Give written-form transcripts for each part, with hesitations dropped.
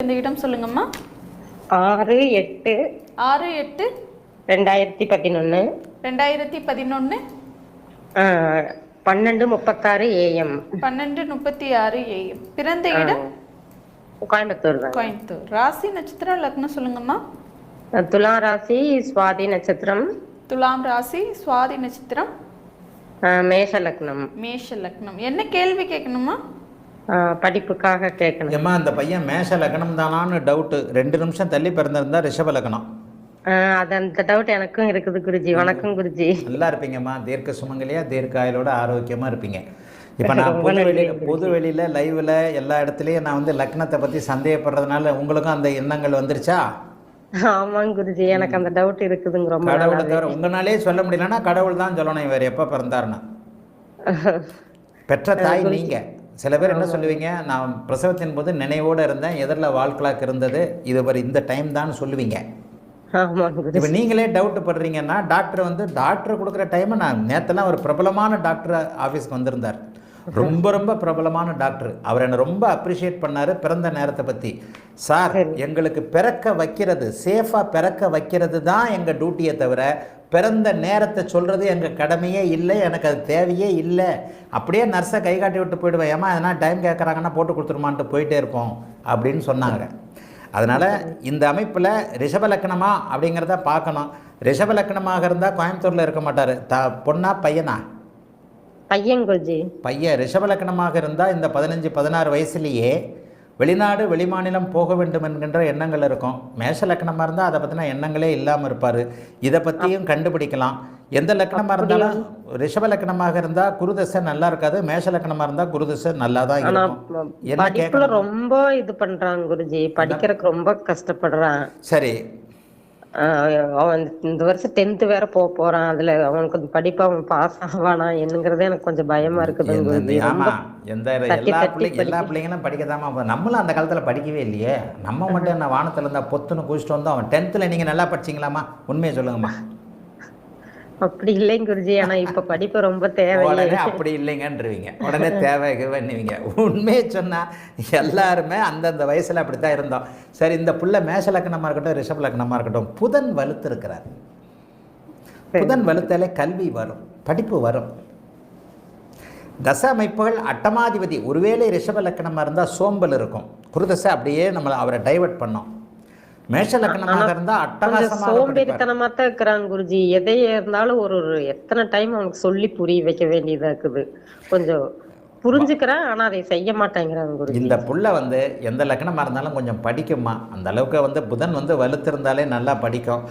இந்த இடம் சொல்லுங்கம்மா. 6/8 6/8 2011 2011 12:36 AM. 12:36 AM. பிறந்த இடம் கோயம்புத்தூர் தான். கோயம்புத்தூர். ராசி நட்சத்திரம் லக்னம் சொல்லுங்கம்மா. துலா ராசி சுவாதி நட்சத்திரம். துலாம் ராசி சுவாதி நட்சத்திரம். மேஷ லக்னம். மேஷ லக்னம். என்ன கேள்வி கேட்கணுமா? படிப்புக்காக கேட்கணும். ஏம்மா அந்த பையன் மேஷ லக்னம் தானான்னு டவுட்டு. 2 நிமிஷம் தள்ளி பிறந்திருந்தா ரிஷப லக்னம். அது அந்த டவுட் எனக்கும் இருக்குது குருஜி. வணக்கம் குருஜி. நல்லா இருப்பீங்கம்மா, தீர்க்க சுமங்கலியா தீர்க்க ஆயுளோட ஆரோக்கியமாக இருப்பீங்க. இப்போ நான் பொது வெளியில் லைவில் எல்லா இடத்துலையும் நான் வந்து லக்னத்தை பற்றி சந்தேகப்படுறதுனால உங்களுக்கும் அந்த எண்ணங்கள் வந்துருச்சா? ஆமாங்க குருஜி, எனக்கு அந்த டவுட் இருக்குதுங்க. ரொம்ப கடவுளை தவிர உங்களாலே சொல்ல முடியலன்னா கடவுள் தான் சொல்லணும் இவர் எப்போ பிறந்தாருன்னு. பெற்ற தாய் நீங்கள். சில பேர் என்ன சொல்லுவீங்க, நான் பிரசவத்தின் போது நினைவோடு இருந்தேன், எதிரில் வால்கிளாக் இருந்தது, இது ஒரு இந்த டைம் தான் சொல்லுவீங்க. இப்போ நீங்களே டவுட் படுறீங்கன்னா டாக்டர் கொடுக்குற டைமை நான் நேற்றுலாம் ஒரு பிரபலமான டாக்டர் ஆஃபீஸ்க்கு வந்திருந்தார். ரொம்ப பிரபலமான டாக்டர். அவர் என்னை ரொம்ப அப்ரிஷியேட் பண்ணார் பிறந்த நேரத்தை பற்றி. சார், எங்களுக்கு பிறக்க வைக்கிறது, சேஃபாக பிறக்க வைக்கிறது தான் எங்கள் டியூட்டியை தவிர பிறந்த நேரத்தை சொல்கிறது எங்கள் கடமையே இல்லை, எனக்கு அது தேவையே இல்லை. அப்படியே நர்ஸை கை காட்டி விட்டு போயிடுவேன். ஏமா எதனால் டைம் கேட்குறாங்கன்னா போட்டு கொடுத்துருமான்ட்டு போயிட்டே இருப்போம் அப்படின்னு சொன்னாங்க. அதனால் இந்த அமைப்பில் ரிஷப லக்னமா அப்படிங்கிறத பார்க்கணும். ரிஷப லக்னமாக இருந்தால் கோயம்புத்தூரில் இருக்க மாட்டார். பொண்ணா பையனா? பையன் குருஜி. பையன். ரிஷப லக்னமாக இருந்தால் இந்த 15-16 வயசுலேயே வெளிநாடு வெளிமாநிலம் போக வேண்டும் என்கின்ற எண்ணங்கள் இருக்கும். மேஷ லக்னமாக இருந்தால் அதை பற்றின எண்ணங்களே இல்லாமல் இருப்பார். இதை பற்றியும் கண்டுபிடிக்கலாம். எந்த லக்னமாக இருந்தாலும் ரிஷப லக்னமாக இருந்தால் குருதசை நல்லா இருக்காது, மேஷ லக்னமாக இருந்தால் குருதசை நல்லா தான் இருக்கும். படிப்புல ரொம்ப இது பண்றான் குருஜி, படிக்கிறதுக்கு ரொம்ப கஷ்டப்படுறான். சரி, அவன் இந்த வருஷம் 10th வேற போறான். அதுல அவனுக்கு கொஞ்சம் படிப்பு அவன் பாஸ் ஆவானா என்னங்கிறதே எனக்கு கொஞ்சம் பயமா இருக்குது. எல்லா பிள்ளைங்களும் படிக்கதாமா. நம்மளும் அந்த காலத்துல படிக்கவே இல்லையே. நம்ம மட்டும் என்ன வானத்துல இருந்தா பொத்துன்னு குடிச்சிட்டு வந்தோம். அவன் 10th நீங்க நல்லா படிச்சீங்களாமா? உண்மையை சொல்லுங்கம்மா. அப்படி இல்லைங்க குருஜி, ஆனா இப்ப படிப்பு ரொம்ப தேவை. உடனே அப்படி இல்லைங்கன்றீங்க, உடனே தேவைக்குவீங்க. உண்மையை சொன்னா எல்லாருமே அந்தந்த வயசுல அப்படித்தான் இருந்தோம். சரி, இந்த புள்ள மேஷ லக்னமா இருக்கட்டும் ரிஷப லக்னமா இருக்கட்டும், புதன் வலுத்து இருக்கிறார். புதன் வலுத்தாலே கல்வி வரும், படிப்பு வரும். தச அமைப்புகள் அட்டமாதிபதி ஒருவேளை ரிஷப லக்னமா இருந்தால் சோம்பல் இருக்கும். குருதசை அப்படியே நம்மளை அவரை டைவர்ட் பண்ணோம். மேஷ லக்னமாக இருந்தா அட்டகாசமா சோம்பேறித்தனமா தான் இருக்கிறாங்க குருஜி. எதையே இருந்தாலும் ஒரு எத்தனை டைம் அவனுக்கு சொல்லி புரிய வைக்க வேண்டியதா இருக்குது. கொஞ்சம் புரிஞ்சுக்கிறான், ஆனா அதை செய்ய மாட்டேங்கிறாங்க குருஜி. இந்த புள்ள எந்த லக்னமா இருந்தாலும் கொஞ்சம் படிக்குமா. அந்த அளவுக்கு புதன் வலுத்திருந்தாலே நல்லா படிக்கும்.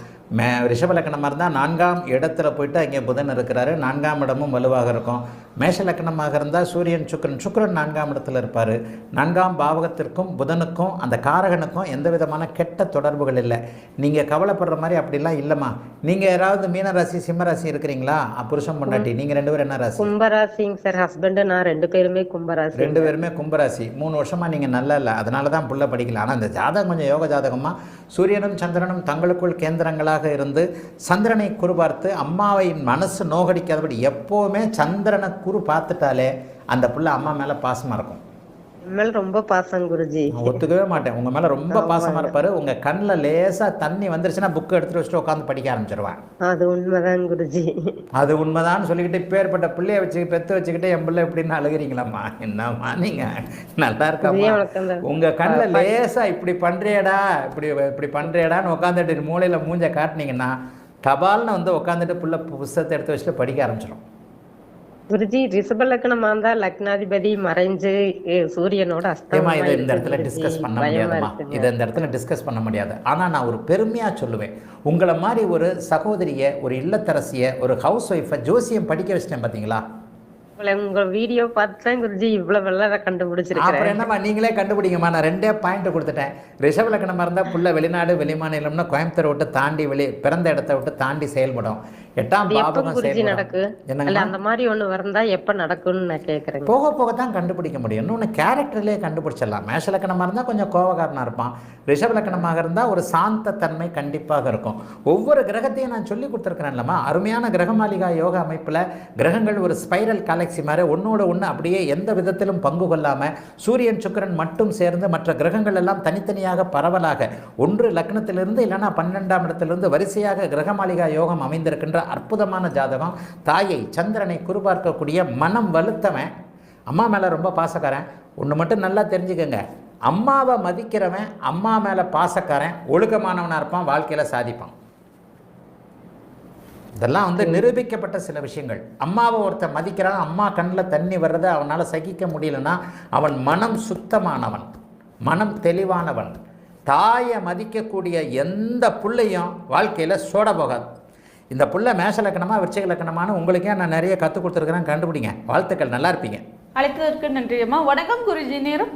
ரிஷப லக்னமாக இருந்தால் 4ஆம் இடத்துல போயிட்டு அங்கே புதன் இருக்கிறாரு, 4ஆம் இடமும் வலுவாக இருக்கும். மேஷ லக்னமாக இருந்தால் சூரியன் சுக்கிரன் 4ஆம் இடத்துல இருப்பார். 4ஆம் பாவகத்திற்கும் புதனுக்கும் அந்த காரகனுக்கும் எந்த விதமான கெட்ட தொடர்புகள் இல்லை. நீங்கள் கவலைப்படுற மாதிரி அப்படிலாம் இல்லைம்மா. நீங்கள் யாராவது மீன ராசி சிம்ம ராசி இருக்கிறீங்களா? புருஷன் பொண்டாட்டி நீங்கள் 2 பேரும் என்ன ராசி? கும்பராசிங்க சார். ஹஸ்பண்ட் நான் 2 பேருமே கும்பராசி. 2 பேருமே கும்பராசி. 3 வருஷமாக நீங்கள் நல்லா இல்லை, அதனால தான் புள்ள படிக்கல. ஆனால் இந்த ஜாதகம் கொஞ்சம் யோக ஜாதகமாக சூரியனும் சந்திரனும் தங்களுக்குள் கேந்திரங்களாக இருந்து சந்திரனை குரு பார்த்து அம்மாவை மனசு நோகடிக்காதபடி எப்போவுமே சந்திரனை குரு பார்த்துட்டாலே அந்த புள்ள அம்மா மேல பாசமா இருக்கும். மேல ரொம்ப பாசம் குருஜி. ஒத்துக்கவே மாட்டேன். உங்க மேல ரொம்ப பாசமா இருப்பாரு. உங்க கண்ணில் லேசா தண்ணி வந்துருச்சுன்னா புக் எடுத்துட்டு வச்சுட்டு உட்காந்து படிக்க ஆரம்பிச்சிருவான். அது உண்மைதான் குருஜி. அது உண்மைதான் சொல்லிக்கிட்டு பேர்பட்ட பிள்ளைய பெத்து வச்சுக்கிட்டு என் பிள்ளை எப்படின்னு அழுகிறீங்களாம்மா? என்னம்மா நீங்க நல்லா இருக்காமா? உங்க கண்ணில் லேசா இப்படி பண்றியடா இப்படி பண்றியடான்னு உட்காந்துட்டு மூளையில மூஞ்ச காட்டினீங்கன்னா தபால்னு உட்காந்துட்டு புள்ள புஸ்தகத்தை எடுத்து வச்சுட்டு படிக்க ஆரம்பிச்சிடும். குருஜி, ரிஷப லக்னமா இருந்தா லக்னாதிபதி மறைஞ்சு சூரியனோட அஸ்தமனம். இதை இந்த இடத்துல டிஸ்கஸ் பண்ண முடியாதுமா. இதை இந்த இடத்துல டிஸ்கஸ் பண்ண முடியாது. ஆனால் நான் ஒரு பெருமையாக சொல்லுவேன், உங்களை மாதிரி ஒரு சகோதரியை, ஒரு இல்லத்தரசியை, ஒரு ஹவுஸ் ஒய்ஃபை ஜோசியம் படிக்க வச்சிட்டேன் பார்த்தீங்களா? உங்க வீடியோ பார்த்துதான் குருஜி இவ்வளவு வெள்ளை கண்டுபிடிச்சிருக்கேன். அப்புறம் என்னம்மா நீங்களே கண்டுபிடிங்கம்மா. நான் 2 பாயிண்ட் கொடுத்துட்டேன். ரிஷப லக்னமாக இருந்தால் புள்ள வெளிநாடு வெளிமாநிலம்னா கோயம்புத்தூரை விட்டு தாண்டி பிறந்த இடத்த விட்டு தாண்டி செயல்படும். 8ஆம் அது எப்ப பாவகம் குருஜி செயல்படும். நடக்கு? என்னங்க அல்ல அந்த மாதிரி ஒண்ணு வந்தா எப்ப நடக்கும்னு நான் கேக்குறேங்க. போக போக தான் கண்டுபிடிக்க முடியும். இன்னொன்று கேரக்டர்லேயே கண்டுபிடிச்சிடலாம். மேஷ லக்கணமாக இருந்தால் கொஞ்சம் கோபக்காரனாக இருப்பான். ரிஷப லக்கணமாக இருந்தால் ஒரு சாந்த தன்மை கண்டிப்பாக இருக்கும். ஒவ்வொரு கிரகத்தையும் நான் சொல்லி கொடுத்துருக்கிறேன்லம்மா. அருமையான கிரகமாளிகா யோகா அமைப்பில் கிரகங்கள் ஒரு ஸ்பைரல் கேலக்ஸி மாதிரி ஒன்றோட ஒன்று அப்படியே எந்த விதத்திலும் பங்கு கொள்ளாமல் சூரியன் சுக்கிரன் மட்டும் சேர்ந்து மற்ற கிரகங்கள் எல்லாம் தனித்தனியாக பரவலாக ஒன்று லக்னத்திலிருந்து இல்லைன்னா 12ஆம் இடத்திலிருந்து வரிசையாக கிரகமாளிகா யோகம் அமைந்திருக்கின்ற அற்புதமான ஜாதகம். தாயை சந்திரனை குறிபார்க்கக்கூடிய மனம் வலுத்தவன், அம்மா மேலே ரொம்ப பாசக்காரன். ஒன்று மட்டும் நல்லா தெரிஞ்சுக்கங்க, அம்மாவை மதிக்கிறவன் அம்மா மேலே பாசக்காரன் ஒழுக்கமானவனாக இருப்பான், வாழ்க்கையில் சாதிப்பான். இதெல்லாம் நிரூபிக்கப்பட்ட சில விஷயங்கள். அம்மாவை ஒருத்தன் மதிக்கிறான், அம்மா கண்ணில் தண்ணி வர்றதை அவனால் சகிக்க முடியலன்னா அவன் மனம் சுத்தமானவன், மனம் தெளிவானவன். தாயை மதிக்கக்கூடிய எந்த புள்ளையும் வாழ்க்கையில் சோட போகாது. இந்த புள்ள மேஷ லக்கணமாக விருச்சிக லக்கணமான உங்களுக்கே நான் நிறைய கற்றுக் கொடுத்துருக்கிறேன், கண்டுபிடிங்க. வாழ்த்துக்கள், நல்லா இருப்பீங்க. அழைத்ததற்கு நன்றி அம்மா. வணக்கம் குருஜி. நேரம்